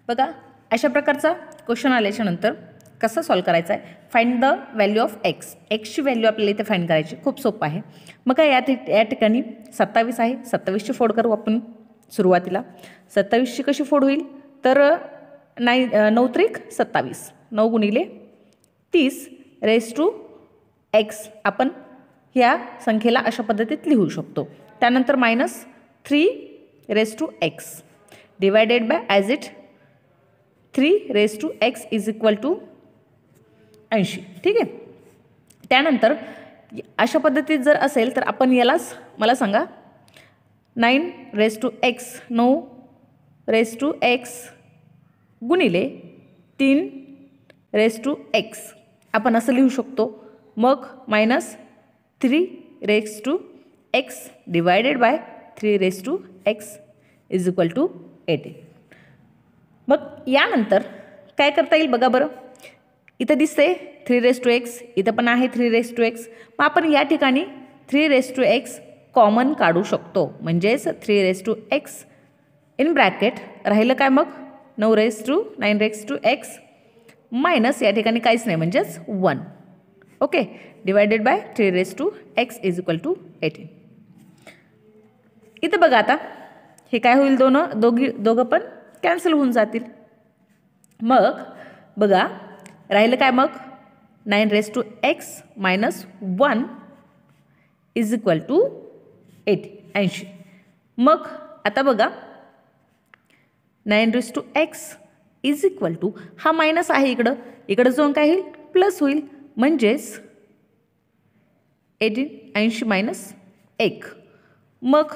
बघा अशा प्रकारचा क्वेश्चन आल्याच्यानंतर कसं सॉल्व करायचं आहे, find the value of x. एक्सची व्हॅल्यू आपल्याला इथे फाइंड करायची, खूप सोपं आहे. मग काय या ठिकाणी 27 आहे, 27ची फोड करू आपण सुरुवातीला. 27ची कशी फोड होईल तर 9 त्रिक 27, 9 गुणिले 30 रेज टू एक्स आपण ह्या संख्येला अशा पद्धतीत लिहू शकतो. त्यानंतर -3 raise to x divided by as it 3 raise to x is equal to 80. ठीक आहे. त्यानंतर अशा पद्धतीत जर असेल तर आपण यालाच मला सांगा 9 raise to x 9 raise to x गुणिले 3 रेज टू एक्स आपण असं लिहू शकतो. मग -3 raise to x divided by 3 raise to x is equal to 80. मग यानंतर काय करता येईल बघा बरं. इथं दिसते 3 रेज टू एक्स, इथं पण आहे 3 रेज टू एक्स. मग आपण या ठिकाणी 3 रेज टू एक्स कॉमन काढू शकतो. म्हणजेच 3 raise to x in bracket राहिलं काय मग 9 रेज टू एक्स मायनस या ठिकाणी काहीच नाही म्हणजेच 1. Okay. Divided by 3 raise to x is equal to 18. इथं बघा आता हे काय होईल, दोघं पण कॅन्सल होऊन जातील. मग बघा राहिलं काय मग 9 raise to x minus 1 is equal to 80. मग आता बघा 9 raise to x is equal to हा मायनस आहे इकडं जाऊन काय होईल प्लस होईल. म्हणजेच 80 मायनस 1. मग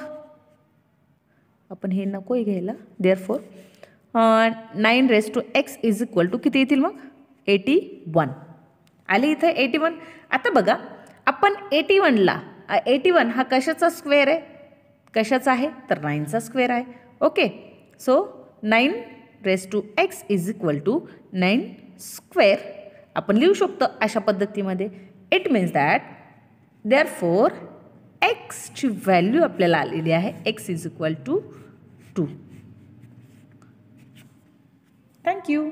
आपण हे नको घ्यायला. Therefore 9 raise to x is equal to किती येतील मग 81 आले इथं 81. आता बघा आपण 81 हा कशाचा स्क्वेअर आहे, कशाचा आहे तर 9चा स्क्वेअर आहे. Okay. So 9 raise to x is equal to 9 square आपण लिहू शकतो अशा पद्धतीमध्ये. इट मीन्स दॅट देअरफॉर एक्सची व्हॅल्यू आपल्याला आलेली आहे x is equal to 2. Thank you.